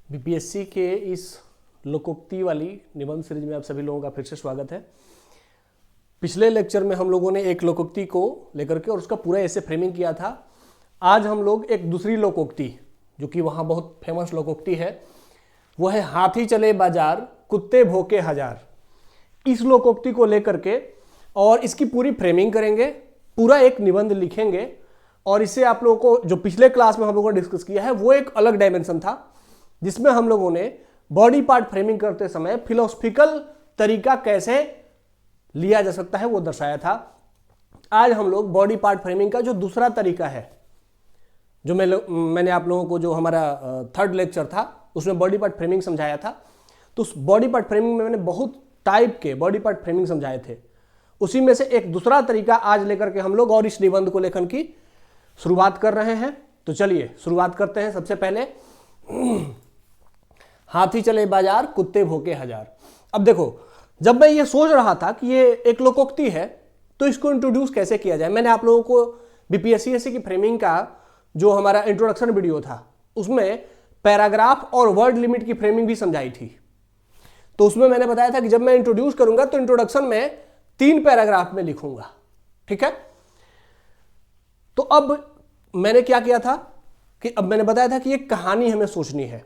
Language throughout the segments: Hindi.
बीपीएससी के इस लोकोक्ति वाली निबंध सीरीज में आप सभी लोगों का फिर से स्वागत है। पिछले लेक्चर में हम लोगों ने एक लोकोक्ति को लेकर के और उसका पूरा ऐसे फ्रेमिंग किया था। आज हम लोग एक दूसरी लोकोक्ति जो कि वहाँ बहुत फेमस लोकोक्ति है, वो है हाथी चले बाजार कुत्ते भौंके हजार। इस लोकोक्ति को लेकर के और इसकी पूरी फ्रेमिंग करेंगे, पूरा एक निबंध लिखेंगे और इससे आप लोगों को जो पिछले क्लास में हम लोगों ने डिस्कस किया है वो एक अलग डायमेंशन था, जिसमें हम लोगों ने बॉडी पार्ट फ्रेमिंग करते समय फिलोसफिकल तरीका कैसे लिया जा सकता है वो दर्शाया था। आज हम लोग बॉडी पार्ट फ्रेमिंग का जो दूसरा तरीका है, जो मैंने आप लोगों को जो हमारा थर्ड लेक्चर था उसमें बॉडी पार्ट फ्रेमिंग समझाया था, तो उस बॉडी पार्ट फ्रेमिंग में मैंने बहुत टाइप के बॉडी पार्ट फ्रेमिंग समझाए थे। उसी में से एक दूसरा तरीका आज लेकर के हम लोग और इस निबंध को लेखन की शुरुआत कर रहे हैं। तो चलिए शुरुआत करते हैं। सबसे पहले हाथी चले बाजार कुत्ते भौंके हजार। अब देखो, जब मैं ये सोच रहा था कि ये एक लोकोक्ति है तो इसको इंट्रोड्यूस कैसे किया जाए, मैंने आप लोगों को बीपीएससी की फ्रेमिंग का जो हमारा इंट्रोडक्शन वीडियो था उसमें पैराग्राफ और वर्ड लिमिट की फ्रेमिंग भी समझाई थी। तो उसमें मैंने बताया था कि जब मैं इंट्रोड्यूस करूंगा तो इंट्रोडक्शन में 3 पैराग्राफ में लिखूंगा, ठीक है। तो अब मैंने क्या किया था कि अब मैंने बताया था कि एक कहानी हमें सोचनी है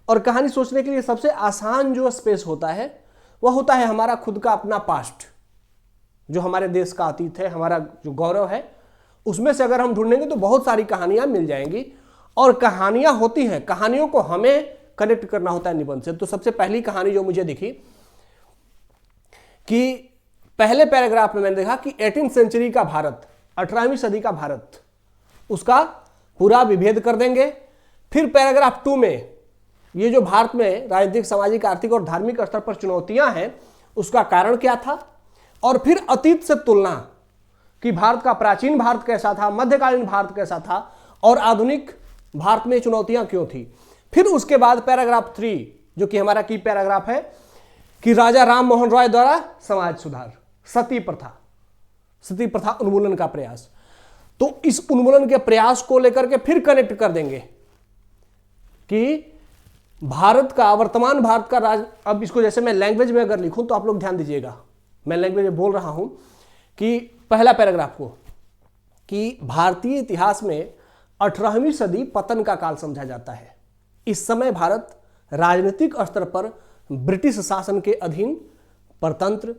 और कहानी सोचने के लिए सबसे आसान जो स्पेस होता है वह होता है हमारा खुद का अपना पास्ट, जो हमारे देश का अतीत है, हमारा जो गौरव है, उसमें से अगर हम ढूंढेंगे तो बहुत सारी कहानियां मिल जाएंगी। और कहानियां होती हैं, कहानियों को हमें कनेक्ट करना होता है निबंध से। तो सबसे पहली कहानी जो मुझे दिखी कि पहले पैराग्राफ में मैंने देखा कि 18वीं सेंचुरी का भारत, 18वीं सदी का भारत, उसका पूरा विभेद कर देंगे। फिर पैराग्राफ 2 में ये जो भारत में राजनीतिक, सामाजिक, आर्थिक और धार्मिक स्तर पर चुनौतियां हैं उसका कारण क्या था, और फिर अतीत से तुलना कि भारत का प्राचीन भारत कैसा था, मध्यकालीन भारत कैसा था और आधुनिक भारत में चुनौतियां क्यों थी। फिर उसके बाद पैराग्राफ 3 जो कि हमारा की पैराग्राफ है कि राजा राम मोहन रॉय द्वारा समाज सुधार, सती प्रथा उन्मूलन का प्रयास। तो इस उन्मूलन के प्रयास को लेकर के फिर कनेक्ट कर देंगे कि भारत का, वर्तमान भारत का राज। अब इसको जैसे मैं लैंग्वेज में अगर लिखूं तो आप लोग ध्यान दीजिएगा, मैं लैंग्वेज में बोल रहा हूं कि पहला पैराग्राफ को कि भारतीय इतिहास में 18वीं सदी पतन का काल समझा जाता है। इस समय भारत राजनीतिक स्तर पर ब्रिटिश शासन के अधीन, परतंत्र,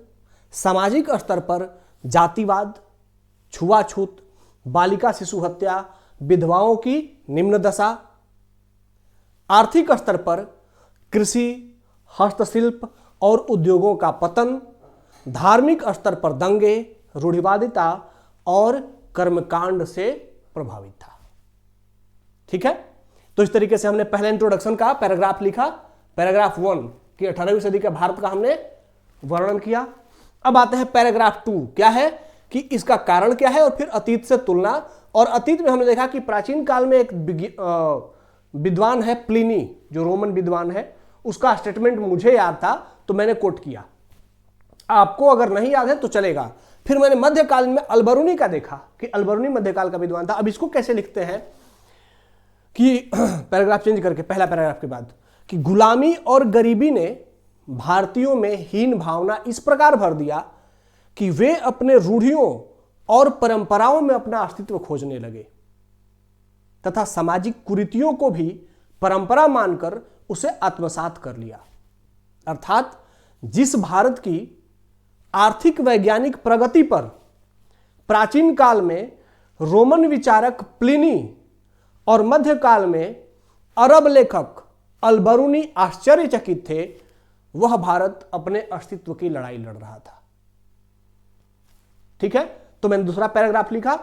सामाजिक स्तर पर जातिवाद, छुआछूत, बालिका शिशु हत्या, विधवाओं की निम्न दशा, आर्थिक स्तर पर कृषि, हस्तशिल्प और उद्योगों का पतन, धार्मिक स्तर पर दंगे, रूढ़िवादिता और कर्मकांड से प्रभावित था। ठीक है, तो इस तरीके से हमने पहले इंट्रोडक्शन का पैराग्राफ लिखा, पैराग्राफ 1 कि 18वीं सदी के भारत का हमने वर्णन किया। अब आते हैं पैराग्राफ 2, क्या है कि इसका कारण क्या है और फिर अतीत से तुलना। और अतीत में हमने देखा कि प्राचीन काल में एक विद्वान है प्लिनी, जो रोमन विद्वान है, उसका स्टेटमेंट मुझे याद था तो मैंने कोट किया, आपको अगर नहीं याद है तो चलेगा। फिर मैंने मध्यकाल में अलबरूनी का देखा कि अलबरूनी मध्यकाल का विद्वान था। अब इसको कैसे लिखते हैं कि पैराग्राफ चेंज करके पहला पैराग्राफ के बाद कि गुलामी और गरीबी ने भारतीयों में हीन भावना इस प्रकार भर दिया कि वे अपने रूढ़ियों और परंपराओं में अपना अस्तित्व खोजने लगे तथा सामाजिक कुरीतियों को भी परंपरा मानकर उसे आत्मसात कर लिया। अर्थात जिस भारत की आर्थिक वैज्ञानिक प्रगति पर प्राचीन काल में रोमन विचारक प्लिनी और मध्यकाल में अरब लेखक अलबरूनी आश्चर्यचकित थे, वह भारत अपने अस्तित्व की लड़ाई लड़ रहा था। ठीक है, तो मैंने दूसरा पैराग्राफ लिखा,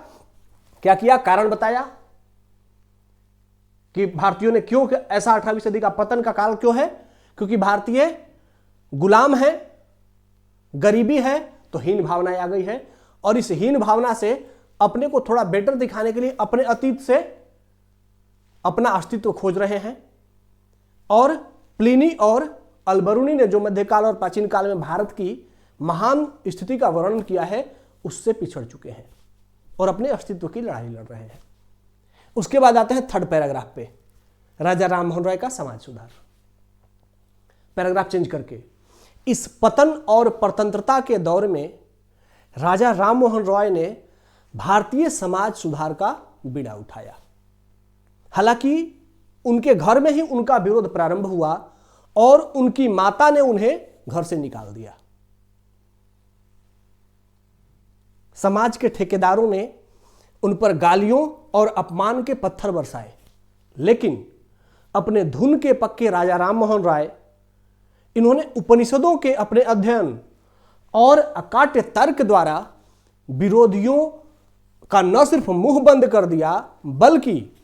क्या किया, कारण बताया कि भारतीयों ने क्यों ऐसा 18वीं सदी का पतन का काल क्यों है, क्योंकि भारतीय गुलाम है, गरीबी है, तो हीन भावनाएं आ गई है और इस हीन भावना से अपने को थोड़ा बेटर दिखाने के लिए अपने अतीत से अपना अस्तित्व खोज रहे हैं। और प्लिनी और अलबरूनी ने जो मध्यकाल और प्राचीन काल में भारत की महान स्थिति का वर्णन किया है उससे पिछड़ चुके हैं और अपने अस्तित्व की लड़ाई लड़ रहे हैं। उसके बाद आते हैं थर्ड पैराग्राफ पे, राजा राम मोहन राय का समाज सुधार। पैराग्राफ चेंज करके, इस पतन और परतंत्रता के दौर में राजा राम मोहन रॉय ने भारतीय समाज सुधार का बीड़ा उठाया। हालांकि उनके घर में ही उनका विरोध प्रारंभ हुआ और उनकी माता ने उन्हें घर से निकाल दिया। समाज के ठेकेदारों ने उन पर गालियों और अपमान के पत्थर बरसाए, लेकिन अपने धुन के पक्के राजा राम मोहन राय इन्होंने उपनिषदों के अपने अध्ययन और अकाट्य तर्क द्वारा विरोधियों का न सिर्फ मुंह बंद कर दिया, बल्कि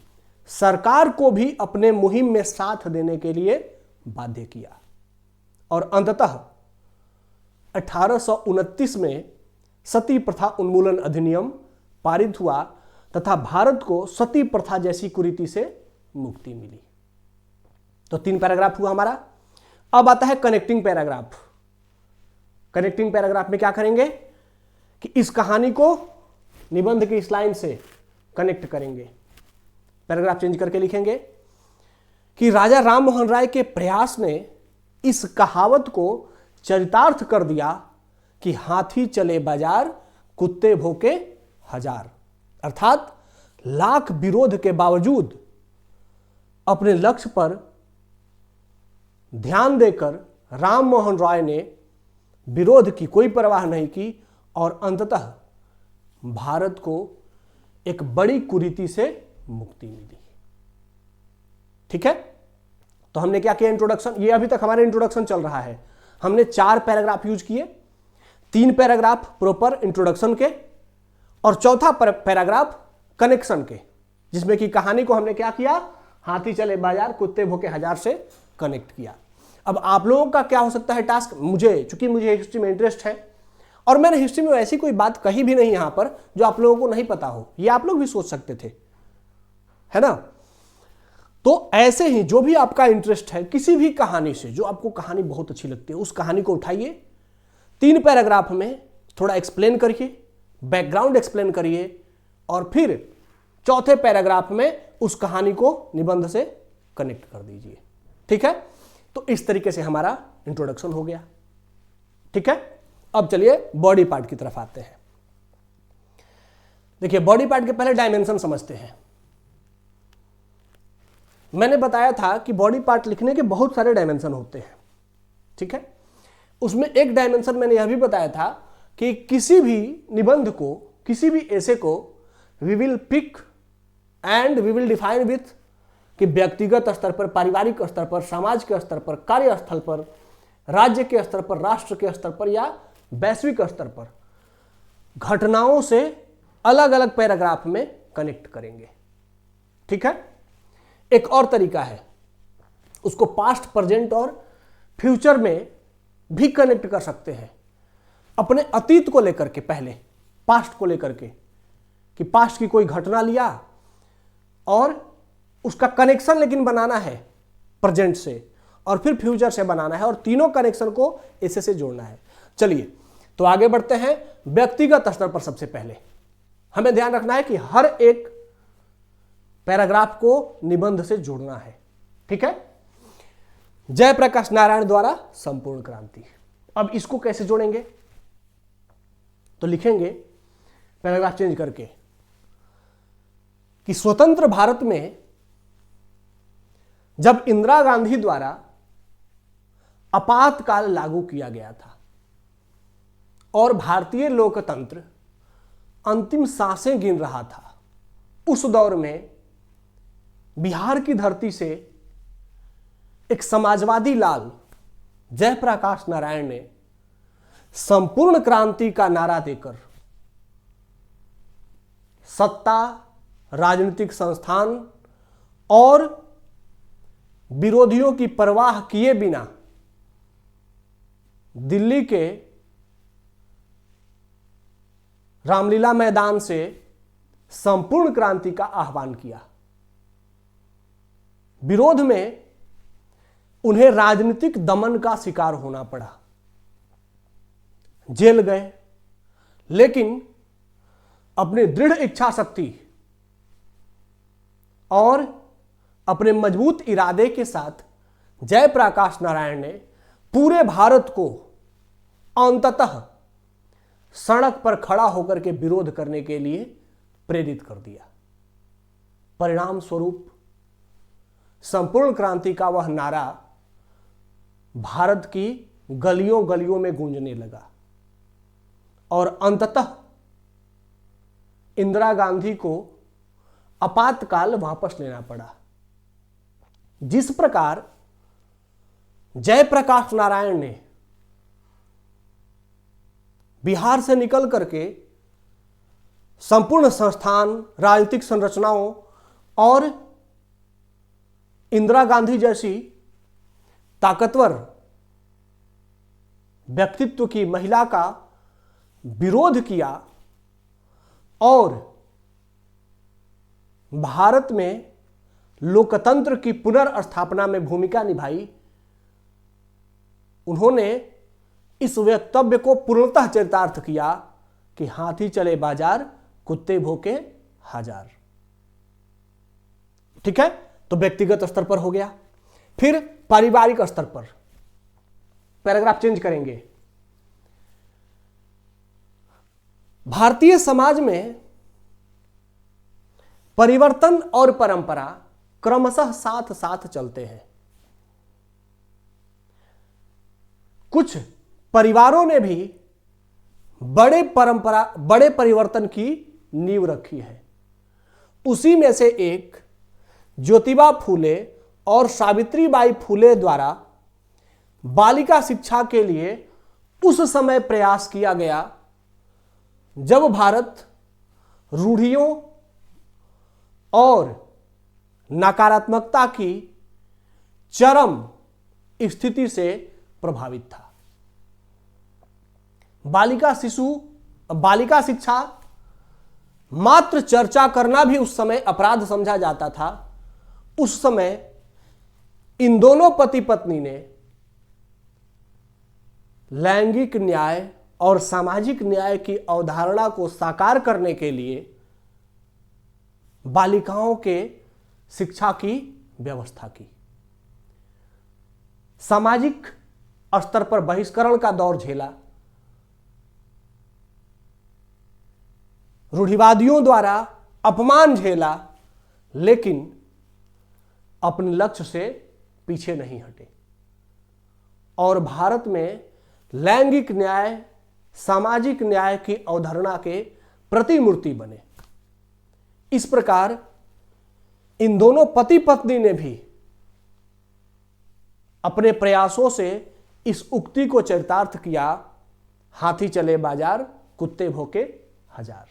सरकार को भी अपने मुहिम में साथ देने के लिए बाध्य किया। और अंततः 1829 में सती प्रथा उन्मूलन अधिनियम पारित हुआ तथा भारत को सती प्रथा जैसी कुरीति से मुक्ति मिली। तो 3 पैराग्राफ हुआ हमारा। अब आता है कनेक्टिंग पैराग्राफ। कनेक्टिंग पैराग्राफ में क्या करेंगे कि इस कहानी को निबंध की इस लाइन से कनेक्ट करेंगे। पैराग्राफ चेंज करके लिखेंगे कि राजा राम मोहन राय के प्रयास ने इस कहावत को चरितार्थ कर दिया कि हाथी चले बाजार, कुत्ते भौंके हजार। अर्थात लाख विरोध के बावजूद अपने लक्ष्य पर ध्यान देकर राम मोहन रॉय ने विरोध की कोई परवाह नहीं की और अंततः भारत को एक बड़ी कुरीति से मुक्ति मिली। ठीक है, तो हमने क्या किया इंट्रोडक्शन, ये अभी तक हमारा इंट्रोडक्शन चल रहा है। हमने 4 पैराग्राफ यूज किए, 3 पैराग्राफ प्रॉपर इंट्रोडक्शन के और चौथा पैराग्राफ कनेक्शन के, जिसमें कि कहानी को हमने क्या किया, हाथी चले बाजार कुत्ते भौंके हजार से कनेक्ट किया। अब आप लोगों का क्या हो सकता है टास्क, चूंकि मुझे हिस्ट्री में इंटरेस्ट है और मैंने हिस्ट्री में ऐसी कोई बात कही भी नहीं यहां पर जो आप लोगों को नहीं पता हो, ये आप लोग भी सोच सकते थे, है ना। तो ऐसे ही जो भी आपका इंटरेस्ट है किसी भी कहानी से, जो आपको कहानी बहुत अच्छी लगती है, उस कहानी को उठाइए, 3 पैराग्राफ में थोड़ा एक्सप्लेन करिए, बैकग्राउंड एक्सप्लेन करिए और फिर चौथे पैराग्राफ में उस कहानी को निबंध से कनेक्ट कर दीजिए। ठीक है, तो इस तरीके से हमारा इंट्रोडक्शन हो गया। ठीक है, अब चलिए बॉडी पार्ट की तरफ आते हैं। देखिए, बॉडी पार्ट के पहले डायमेंशन समझते हैं। मैंने बताया था कि बॉडी पार्ट लिखने के बहुत सारे डायमेंशन होते हैं। ठीक है, उसमें एक डायमेंशन मैंने यह भी बताया था कि किसी भी निबंध को, किसी भी एसे को we will pick and we will define with कि व्यक्तिगत स्तर पर, पारिवारिक स्तर पर, समाज के स्तर पर, कार्यस्थल पर, राज्य के स्तर पर, राष्ट्र के स्तर पर या वैश्विक स्तर पर घटनाओं से अलग अलग पैराग्राफ में कनेक्ट करेंगे। ठीक है, एक और तरीका है, उसको पास्ट, प्रेजेंट और फ्यूचर में भी कनेक्ट कर सकते हैं। अपने अतीत को लेकर के, पहले पास्ट को लेकर के, कि पास्ट की कोई घटना लिया और उसका कनेक्शन लेकिन बनाना है प्रेजेंट से और फिर फ्यूचर से बनाना है और तीनों कनेक्शन को ऐसे से जोड़ना है। चलिए तो आगे बढ़ते हैं। व्यक्तिगत स्तर पर सबसे पहले हमें ध्यान रखना है कि हर एक पैराग्राफ को निबंध से जोड़ना है। ठीक है, जयप्रकाश नारायण द्वारा संपूर्ण क्रांति। अब इसको कैसे जोड़ेंगे, तो लिखेंगे पैराग्राफ चेंज करके कि स्वतंत्र भारत में जब इंदिरा गांधी द्वारा आपातकाल लागू किया गया था और भारतीय लोकतंत्र अंतिम सांसें गिन रहा था, उस दौर में बिहार की धरती से एक समाजवादी लाल जयप्रकाश नारायण ने संपूर्ण क्रांति का नारा देकर सत्ता, राजनीतिक संस्थान और विरोधियों की परवाह किए बिना दिल्ली के रामलीला मैदान से संपूर्ण क्रांति का आह्वान किया। विरोध में उन्हें राजनीतिक दमन का शिकार होना पड़ा, जेल गए, लेकिन अपनी दृढ़ इच्छा शक्ति और अपने मजबूत इरादे के साथ जयप्रकाश नारायण ने पूरे भारत को अंततः सड़क पर खड़ा होकर के विरोध करने के लिए प्रेरित कर दिया। परिणाम स्वरूप संपूर्ण क्रांति का वह नारा भारत की गलियों गलियों में गूंजने लगा और अंततः इंदिरा गांधी को आपातकाल वापस लेना पड़ा। जिस प्रकार जयप्रकाश नारायण ने बिहार से निकल करके संपूर्ण संस्थान, राजनीतिक संरचनाओं और इंदिरा गांधी जैसी ताकतवर व्यक्तित्व की महिला का विरोध किया और भारत में लोकतंत्र की पुनर्स्थापना में भूमिका निभाई, उन्होंने इस वक्तव्य को पूर्णतः चरितार्थ किया कि हाथी चले बाजार, कुत्ते भौंके हजार। ठीक है, तो व्यक्तिगत स्तर पर हो गया। फिर पारिवारिक स्तर पर पैराग्राफ चेंज करेंगे। भारतीय समाज में परिवर्तन और परंपरा क्रमशः साथ साथ चलते हैं। कुछ परिवारों ने भी बड़े परिवर्तन की नींव रखी है। उसी में से एक ज्योतिबा फूले और सावित्रीबाई फूले द्वारा बालिका शिक्षा के लिए उस समय प्रयास किया गया जब भारत रूढ़ियों और नकारात्मकता की चरम स्थिति से प्रभावित था। बालिका शिक्षा मात्र चर्चा करना भी उस समय अपराध समझा जाता था। उस समय इन दोनों पति पत्नी ने लैंगिक न्याय और सामाजिक न्याय की अवधारणा को साकार करने के लिए बालिकाओं के शिक्षा की व्यवस्था की। सामाजिक स्तर पर बहिष्करण का दौर झेला, रूढ़िवादियों द्वारा अपमान झेला, लेकिन अपने लक्ष्य से पीछे नहीं हटे और भारत में लैंगिक न्याय, सामाजिक न्याय की अवधारणा के प्रतिमूर्ति बने। इस प्रकार इन दोनों पति पत्नी ने भी अपने प्रयासों से इस उक्ति को चरितार्थ किया, हाथी चले बाजार, कुत्ते भौंके हजार।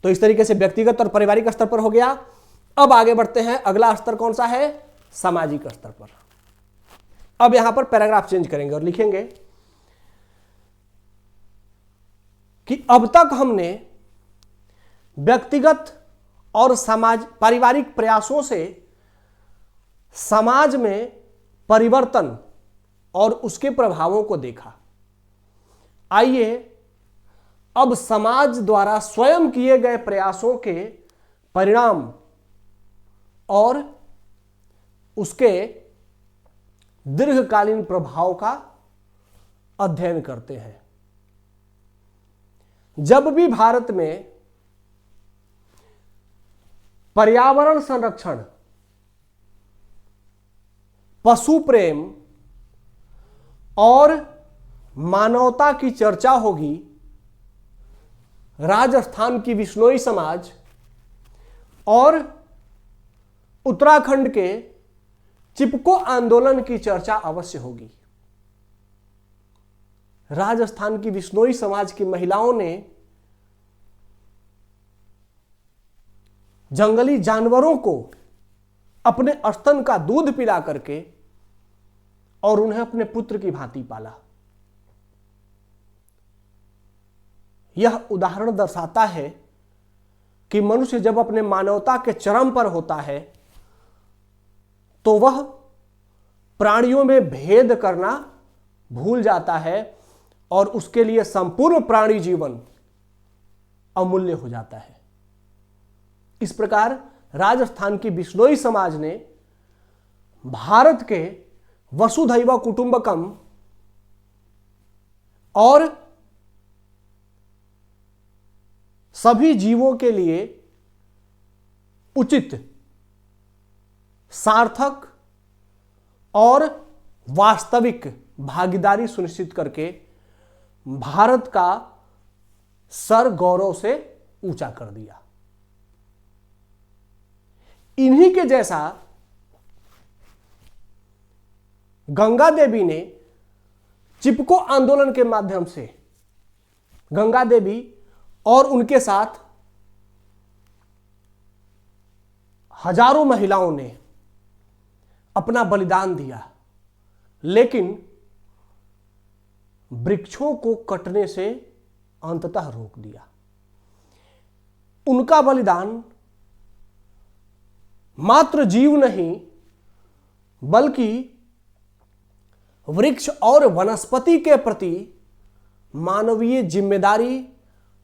तो इस तरीके से व्यक्तिगत और पारिवारिक स्तर पर हो गया। अब आगे बढ़ते हैं, अगला स्तर कौन सा है? सामाजिक स्तर पर। अब यहां पर पैराग्राफ चेंज करेंगे और लिखेंगे कि अब तक हमने व्यक्तिगत और पारिवारिक प्रयासों से समाज में परिवर्तन और उसके प्रभावों को देखा। आइए अब समाज द्वारा स्वयं किए गए प्रयासों के परिणाम और उसके दीर्घकालीन प्रभाव का अध्ययन करते हैं। जब भी भारत में पर्यावरण संरक्षण, पशु प्रेम और मानवता की चर्चा होगी, राजस्थान की बिश्नोई समाज और उत्तराखंड के चिपको आंदोलन की चर्चा अवश्य होगी। राजस्थान की बिश्नोई समाज की महिलाओं ने जंगली जानवरों को अपने स्तन का दूध पिला करके और उन्हें अपने पुत्र की भांति पाला। यह उदाहरण दर्शाता है कि मनुष्य जब अपने मानवता के चरम पर होता है तो वह प्राणियों में भेद करना भूल जाता है और उसके लिए संपूर्ण प्राणी जीवन अमूल्य हो जाता है। इस प्रकार राजस्थान की बिश्नोई समाज ने भारत के वसुधैव कुटुंबकम और सभी जीवों के लिए उचित, सार्थक और वास्तविक भागीदारी सुनिश्चित करके भारत का सर गौरव से ऊंचा कर दिया। इन्हीं के जैसा गंगा देवी ने चिपको आंदोलन के माध्यम से, गंगा देवी और उनके साथ हजारों महिलाओं ने अपना बलिदान दिया, लेकिन वृक्षों को कटने से अंततः रोक दिया। उनका बलिदान मात्र जीव नहीं बल्कि वृक्ष और वनस्पति के प्रति मानवीय जिम्मेदारी,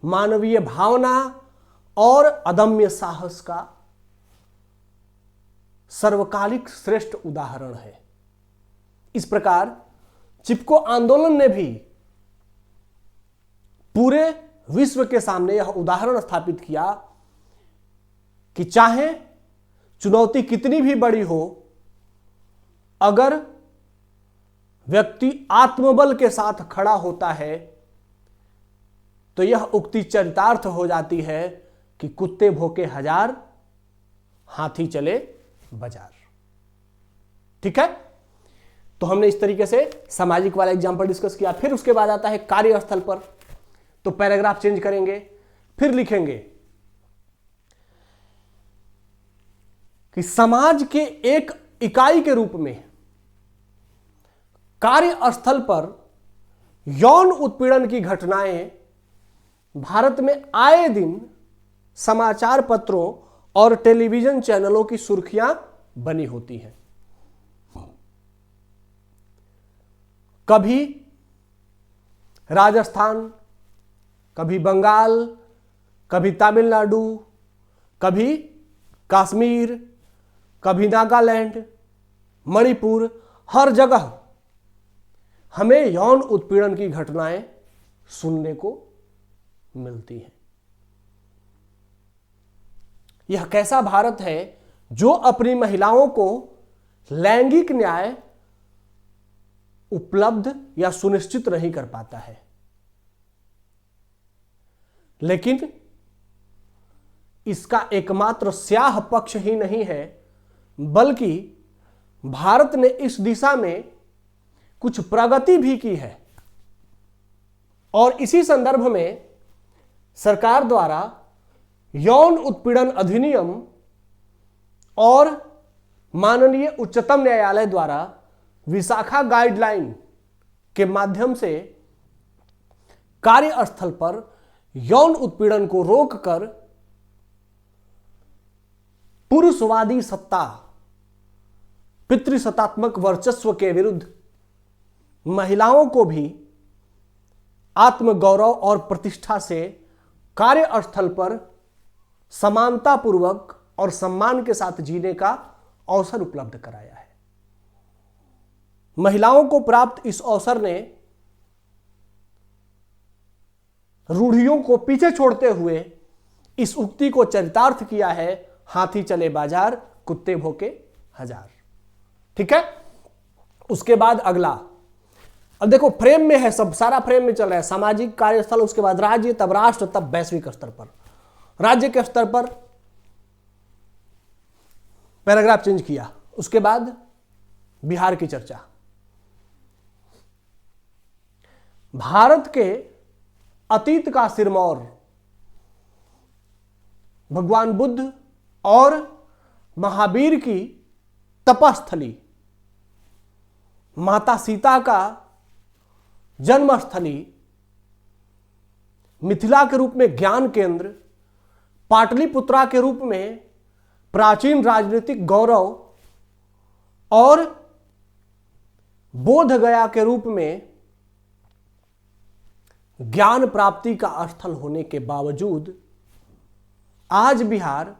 मानवीय भावना और अदम्य साहस का सर्वकालिक श्रेष्ठ उदाहरण है। इस प्रकार चिपको आंदोलन ने भी पूरे विश्व के सामने यह उदाहरण स्थापित किया कि चाहे चुनौती कितनी भी बड़ी हो, अगर व्यक्ति आत्मबल के साथ खड़ा होता है तो यह उक्ति चरितार्थ हो जाती है कि कुत्ते भौंके हजार, हाथी चले बाजार। ठीक है, तो हमने इस तरीके से सामाजिक वाला एग्जाम्पल डिस्कस किया। फिर उसके बाद आता है कार्यस्थल पर, तो पैराग्राफ चेंज करेंगे, फिर लिखेंगे कि समाज के एक इकाई के रूप में कार्यस्थल पर यौन उत्पीड़न की घटनाएं भारत में आए दिन समाचार पत्रों और टेलीविजन चैनलों की सुर्खियां बनी होती हैं। कभी राजस्थान, कभी बंगाल, कभी तमिलनाडु, कभी कश्मीर, कभी नागालैंड, मणिपुर, हर जगह हमें यौन उत्पीड़न की घटनाएं सुनने को मिलती हैं। यह कैसा भारत है जो अपनी महिलाओं को लैंगिक न्याय उपलब्ध या सुनिश्चित नहीं कर पाता है। लेकिन इसका एकमात्र स्याह पक्ष ही नहीं है, बल्कि भारत ने इस दिशा में कुछ प्रगति भी की है। और इसी संदर्भ में सरकार द्वारा यौन उत्पीड़न अधिनियम और माननीय उच्चतम न्यायालय द्वारा विशाखा गाइडलाइन के माध्यम से कार्यस्थल पर यौन उत्पीड़न को रोककर पुरुषवादी सत्ता, पितृसत्तात्मक वर्चस्व के विरुद्ध महिलाओं को भी आत्मगौरव और प्रतिष्ठा से कार्यस्थल पर समानतापूर्वक और सम्मान के साथ जीने का अवसर उपलब्ध कराया है। महिलाओं को प्राप्त इस अवसर ने रूढ़ियों को पीछे छोड़ते हुए इस उक्ति को चरितार्थ किया है, हाथी चले बाजार, कुत्ते भौंके हजार। ठीक है, उसके बाद अगला, अब देखो फ्रेम में है, सब सारा फ्रेम में चल रहा है, सामाजिक कार्यस्थल, उसके बाद राज्य, तब राष्ट्र, तब वैश्विक स्तर पर। राज्य के स्तर पर पैराग्राफ चेंज किया, उसके बाद बिहार की चर्चा। भारत के अतीत का सिरमौर भगवान बुद्ध और महावीर की तपस्थली, माता सीता का जन्मस्थली, मिथिला के रूप में ज्ञान केंद्र, पाटलिपुत्रा के रूप में प्राचीन राजनीतिक गौरव और बोध गया के रूप में ज्ञान प्राप्ति का स्थल होने के बावजूद आज बिहार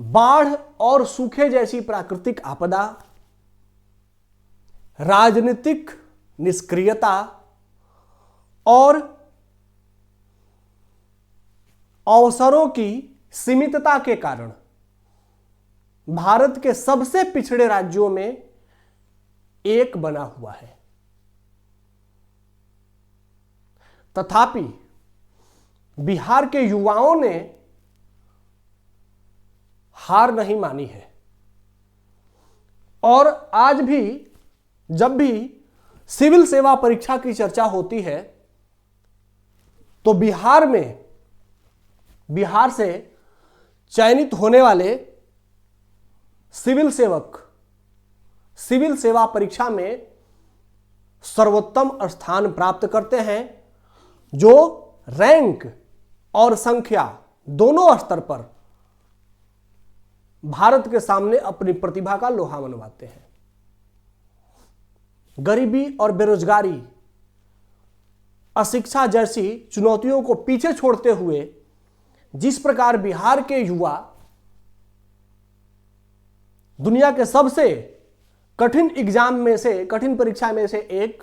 बाढ़ और सूखे जैसी प्राकृतिक आपदा, राजनीतिक निष्क्रियता और अवसरों की सीमितता के कारण भारत के सबसे पिछड़े राज्यों में एक बना हुआ है। तथापि बिहार के युवाओं ने हार नहीं मानी है और आज भी जब भी सिविल सेवा परीक्षा की चर्चा होती है तो बिहार से चयनित होने वाले सिविल सेवक सिविल सेवा परीक्षा में सर्वोत्तम स्थान प्राप्त करते हैं, जो रैंक और संख्या दोनों स्तर पर भारत के सामने अपनी प्रतिभा का लोहा मनवाते हैं। गरीबी और बेरोजगारी, अशिक्षा जैसी चुनौतियों को पीछे छोड़ते हुए जिस प्रकार बिहार के युवा दुनिया के सबसे कठिन परीक्षा में से एक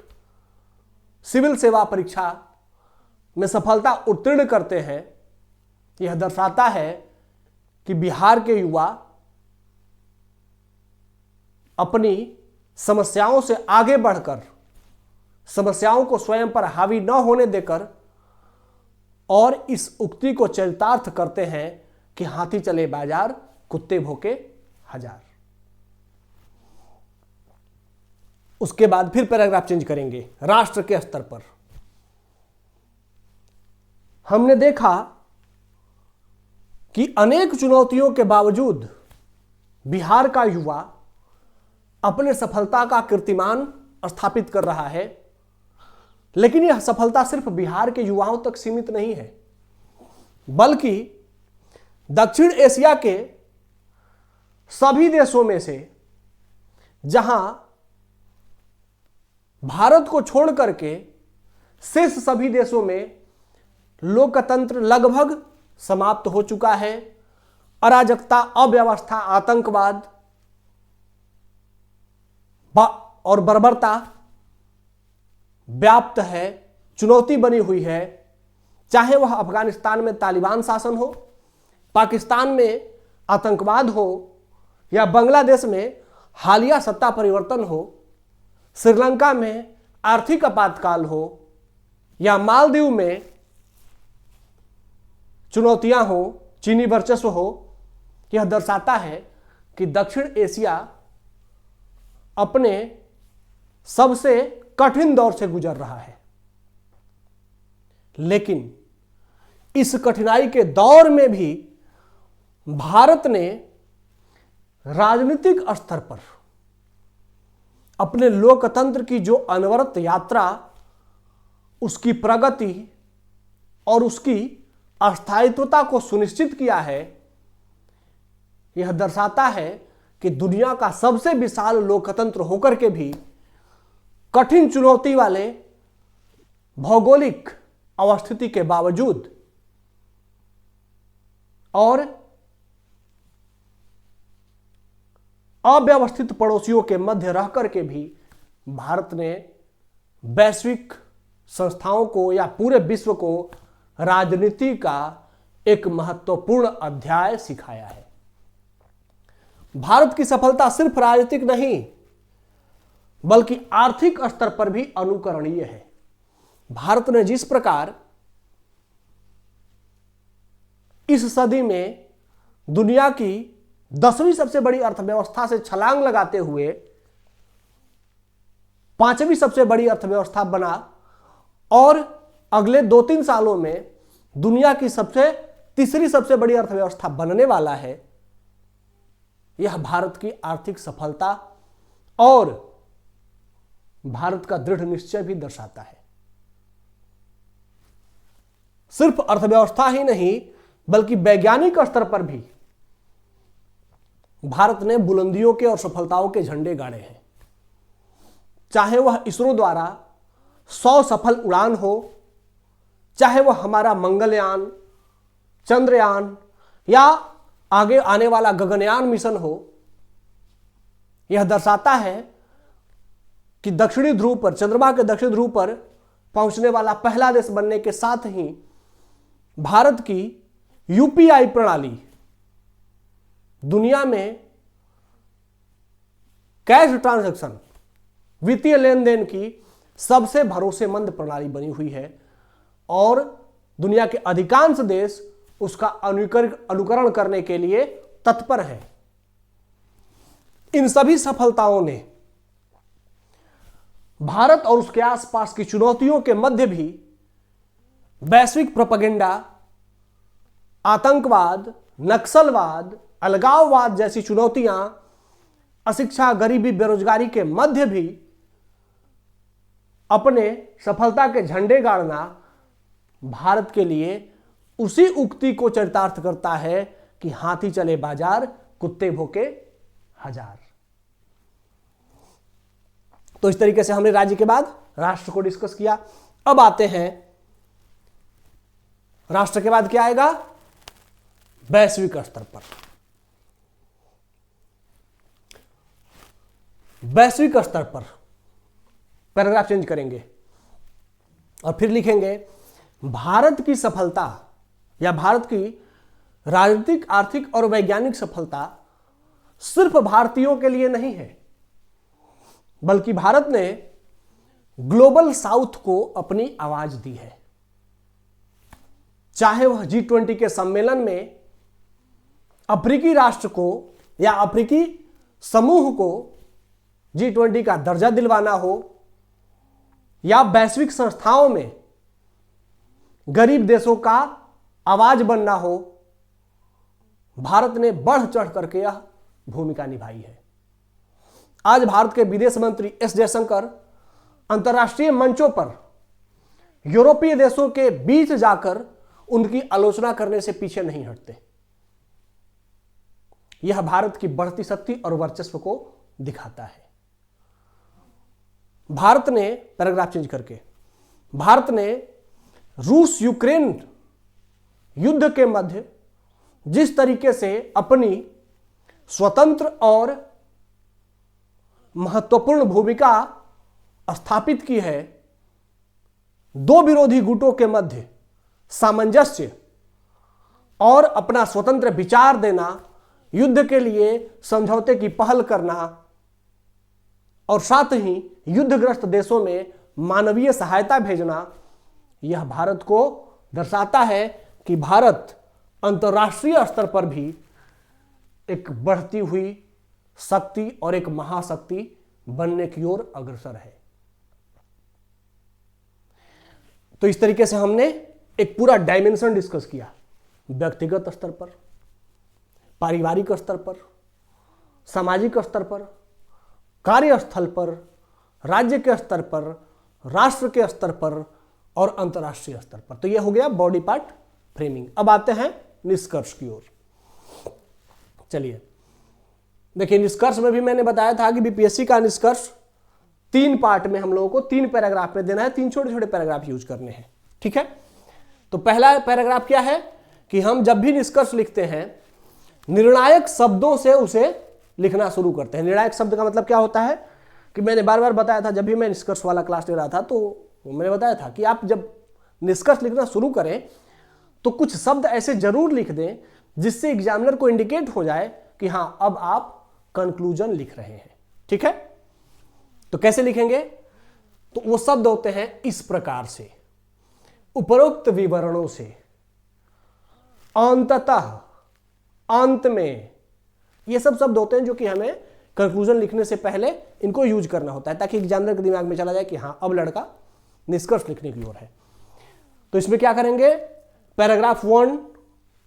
सिविल सेवा परीक्षा में सफलता उत्तीर्ण करते हैं, यह दर्शाता है कि बिहार के युवा अपनी समस्याओं से आगे बढ़कर, समस्याओं को स्वयं पर हावी न होने देकर और इस उक्ति को चरितार्थ करते हैं कि हाथी चले बाजार, कुत्ते भौंके हजार। उसके बाद फिर पैराग्राफ चेंज करेंगे। राष्ट्र के स्तर पर हमने देखा कि अनेक चुनौतियों के बावजूद बिहार का युवा अपने सफलता का कीर्तिमान स्थापित कर रहा है, लेकिन यह सफलता सिर्फ बिहार के युवाओं तक सीमित नहीं है, बल्कि दक्षिण एशिया के सभी देशों में से, जहां भारत को छोड़ करके शेष सभी देशों में लोकतंत्र लगभग समाप्त हो चुका है, अराजकता, अव्यवस्था, आतंकवाद और बर्बरता व्याप्त है, चुनौती बनी हुई है। चाहे वह अफगानिस्तान में तालिबान शासन हो, पाकिस्तान में आतंकवाद हो, या बांग्लादेश में हालिया सत्ता परिवर्तन हो, श्रीलंका में आर्थिक आपातकाल हो, या मालदीव में चुनौतियां हो, चीनी वर्चस्व हो, यह दर्शाता है कि दक्षिण एशिया अपने सबसे कठिन दौर से गुजर रहा है। लेकिन इस कठिनाई के दौर में भी भारत ने राजनीतिक स्तर पर अपने लोकतंत्र की जो अनवरत यात्रा, उसकी प्रगति और उसकी अस्थायित्वता को सुनिश्चित किया है, यह दर्शाता है कि दुनिया का सबसे विशाल लोकतंत्र होकर के भी कठिन चुनौती वाले भौगोलिक अवस्थिति के बावजूद और अव्यवस्थित पड़ोसियों के मध्य रह करके भी भारत ने वैश्विक संस्थाओं को या पूरे विश्व को राजनीति का एक महत्वपूर्ण अध्याय सिखाया है। भारत की सफलता सिर्फ राजनीतिक नहीं बल्कि आर्थिक स्तर पर भी अनुकरणीय है। भारत ने जिस प्रकार इस सदी में दुनिया की 10वीं सबसे बड़ी अर्थव्यवस्था से छलांग लगाते हुए 5वीं सबसे बड़ी अर्थव्यवस्था बना और अगले 2-3 सालों में दुनिया की तीसरी सबसे बड़ी अर्थव्यवस्था बनने वाला है, यह भारत की आर्थिक सफलता और भारत का दृढ़ निश्चय भी दर्शाता है। सिर्फ अर्थव्यवस्था ही नहीं बल्कि वैज्ञानिक स्तर पर भी भारत ने बुलंदियों के और सफलताओं के झंडे गाड़े हैं। चाहे वह इसरो द्वारा 100 सफल उड़ान हो, चाहे वह हमारा मंगलयान, चंद्रयान या आगे आने वाला गगनयान मिशन हो, यह दर्शाता है कि दक्षिणी ध्रुव पर, चंद्रमा के दक्षिणी ध्रुव पर पहुंचने वाला पहला देश बनने के साथ ही भारत की यूपीआई प्रणाली दुनिया में कैश ट्रांजैक्शन, वित्तीय लेन देन की सबसे भरोसेमंद प्रणाली बनी हुई है और दुनिया के अधिकांश देश उसका अनुकरण करने के लिए तत्पर हैं। इन सभी सफलताओं ने भारत और उसके आसपास की चुनौतियों के मध्य भी वैश्विक प्रोपेगेंडा, आतंकवाद, नक्सलवाद, अलगाववाद जैसी चुनौतियां, अशिक्षा, गरीबी, बेरोजगारी के मध्य भी अपने सफलता के झंडे गाड़ना भारत के लिए उसी उक्ति को चरितार्थ करता है कि हाथी चले बाजार, कुत्ते भौंके हजार। तो इस तरीके से हमने राज्य के बाद राष्ट्र को डिस्कस किया। अब आते हैं राष्ट्र के बाद क्या आएगा, वैश्विक स्तर पर। वैश्विक स्तर पर पैराग्राफ चेंज करेंगे और फिर लिखेंगे भारत की सफलता या भारत की राजनीतिक, आर्थिक और वैज्ञानिक सफलता सिर्फ भारतीयों के लिए नहीं है, बल्कि भारत ने ग्लोबल साउथ को अपनी आवाज दी है। चाहे वह G20 के सम्मेलन में अफ्रीकी राष्ट्र को या अफ्रीकी समूह को G20 का दर्जा दिलवाना हो या वैश्विक संस्थाओं में गरीब देशों का आवाज बनना हो, भारत ने बढ़ चढ़ करके यह भूमिका निभाई है। आज भारत के विदेश मंत्री एस जयशंकर अंतर्राष्ट्रीय मंचों पर यूरोपीय देशों के बीच जाकर उनकी आलोचना करने से पीछे नहीं हटते। यह भारत की बढ़ती शक्ति और वर्चस्व को दिखाता है। भारत ने, पैराग्राफ चेंज करके, भारत ने रूस यूक्रेन युद्ध के मध्य जिस तरीके से अपनी स्वतंत्र और महत्वपूर्ण भूमिका स्थापित की है, दो विरोधी गुटों के मध्य सामंजस्य और अपना स्वतंत्र विचार देना, युद्ध के लिए समझौते की पहल करना और साथ ही युद्धग्रस्त देशों में मानवीय सहायता भेजना, यह भारत को दर्शाता है कि भारत अंतर्राष्ट्रीय स्तर पर भी एक बढ़ती हुई शक्ति और एक महाशक्ति बनने की ओर अग्रसर है। तो इस तरीके से हमने एक पूरा डायमेंशन डिस्कस किया, व्यक्तिगत स्तर पर, पारिवारिक स्तर पर, सामाजिक स्तर पर, कार्यस्थल पर, राज्य के स्तर पर, राष्ट्र के स्तर पर और अंतर्राष्ट्रीय स्तर पर। तो यह हो गया बॉडी पार्ट फ्रेमिंग। अब आते हैं निष्कर्ष की ओर। चलिए देखिए, निष्कर्ष में भी मैंने बताया था कि बीपीएससी का निष्कर्ष 3 पार्ट में हम लोगों को 3 पैराग्राफ में देना है, 3 छोटे छोटे पैराग्राफ यूज करने हैं। ठीक है, तो पहला पैराग्राफ क्या है कि हम जब भी निष्कर्ष लिखते हैं निर्णायक शब्दों से उसे लिखना शुरू करते हैं। निर्णायक शब्द का मतलब क्या होता है कि मैंने बार बार बताया था, जब भी मैं निष्कर्ष वाला क्लास ले रहा था तो मैंने बताया था कि आप जब निष्कर्ष लिखना शुरू करें तो कुछ शब्द ऐसे जरूर लिख दें जिससे एग्जामिनर को इंडिकेट हो जाए कि हां अब आप कंक्लूजन लिख रहे हैं। ठीक है, तो कैसे लिखेंगे? तो वो शब्द होते हैं इस प्रकार से, उपरोक्त विवरणों से, अंततः, अंत में, ये सब शब्द होते हैं जो कि हमें कंक्लूजन लिखने से पहले इनको यूज करना होता है ताकि एग्जामिनर के दिमाग में चला जाए कि हां अब लड़का निष्कर्ष लिखने की ओर है। तो इसमें क्या करेंगे? पैराग्राफ 1,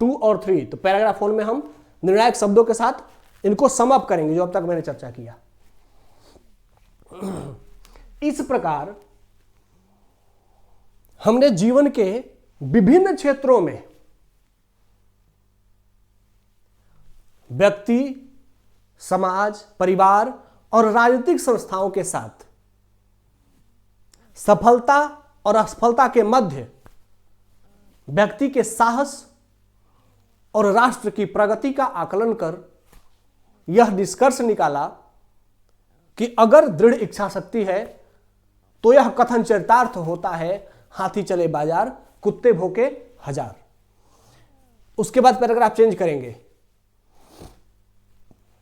2 और 3। तो पैराग्राफ 1 में हम निर्णायक शब्दों के साथ इनको सम अप करेंगे जो अब तक मैंने चर्चा किया। इस प्रकार हमने जीवन के विभिन्न क्षेत्रों में व्यक्ति, समाज, परिवार और राजनीतिक संस्थाओं के साथ सफलता और असफलता के मध्य व्यक्ति के साहस, और राष्ट्र की प्रगति का आकलन कर यह निष्कर्ष निकाला कि अगर दृढ़ इच्छा शक्ति है तो यह कथन चरितार्थ होता है, हाथी चले बाजार कुत्ते भौंके हजार। उसके बाद पैराग्राफ चेंज करेंगे,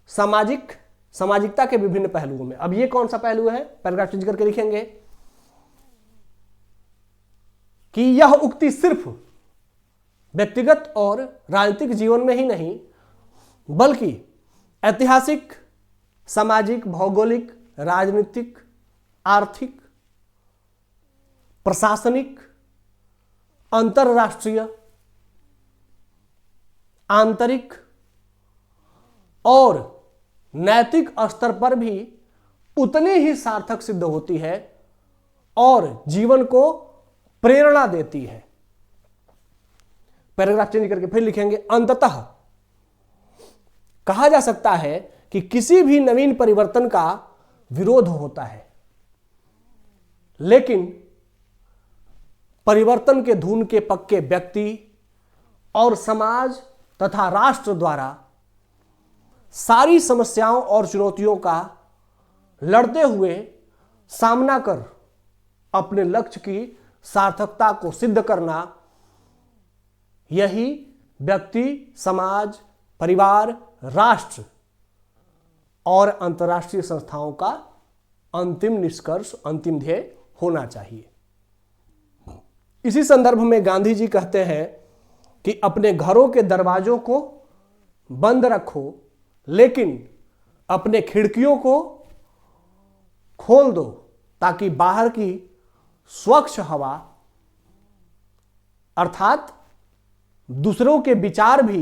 सामाजिकता के विभिन्न पहलुओं में। अब ये कौन सा पहलू है, पैराग्राफ चेंज करके लिखेंगे कि यह उक्ति सिर्फ व्यक्तिगत और राजनीतिक जीवन में ही नहीं बल्कि ऐतिहासिक, सामाजिक, भौगोलिक, राजनीतिक, आर्थिक, प्रशासनिक, अंतरराष्ट्रीय, आंतरिक और नैतिक स्तर पर भी उतनी ही सार्थक सिद्ध होती है और जीवन को प्रेरणा देती है। पैराग्राफ चेंज करके फिर लिखेंगे, अंततः कहा जा सकता है कि किसी भी नवीन परिवर्तन का विरोध होता है, लेकिन परिवर्तन के धुन के पक्के व्यक्ति और समाज तथा राष्ट्र द्वारा सारी समस्याओं और चुनौतियों का लड़ते हुए सामना कर अपने लक्ष्य की सार्थकता को सिद्ध करना, यही व्यक्ति, समाज, परिवार, राष्ट्र और अंतर्राष्ट्रीय संस्थाओं का अंतिम निष्कर्ष, अंतिम ध्येय होना चाहिए। इसी संदर्भ में गांधी जी कहते हैं कि अपने घरों के दरवाजों को बंद रखो लेकिन अपने खिड़कियों को खोल दो ताकि बाहर की स्वच्छ हवा अर्थात दूसरों के विचार भी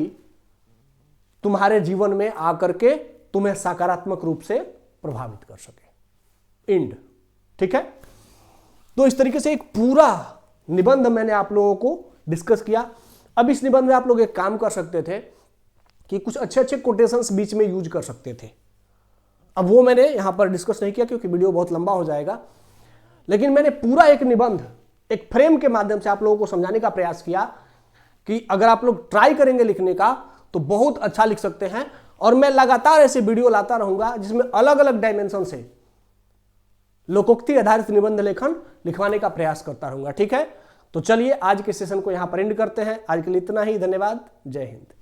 तुम्हारे जीवन में आकर के तुम्हें सकारात्मक रूप से प्रभावित कर सके। इंड। ठीक है, तो इस तरीके से एक पूरा निबंध मैंने आप लोगों को डिस्कस किया। अब इस निबंध में आप लोग एक काम कर सकते थे कि कुछ अच्छे अच्छे कोटेशंस बीच में यूज कर सकते थे। अब वो मैंने यहां पर डिस्कस नहीं किया क्योंकि वीडियो बहुत लंबा हो जाएगा, लेकिन मैंने पूरा एक निबंध एक फ्रेम के माध्यम से आप लोगों को समझाने का प्रयास किया कि अगर आप लोग ट्राई करेंगे लिखने का तो बहुत अच्छा लिख सकते हैं। और मैं लगातार ऐसे वीडियो लाता रहूंगा जिसमें अलग अलग डायमेंशन से लोकोक्ति आधारित निबंध लेखन लिखवाने का प्रयास करता रहूंगा। ठीक है, तो चलिए आज के सेशन को यहां पर एंड करते हैं। आज के लिए इतना ही, धन्यवाद, जय हिंद।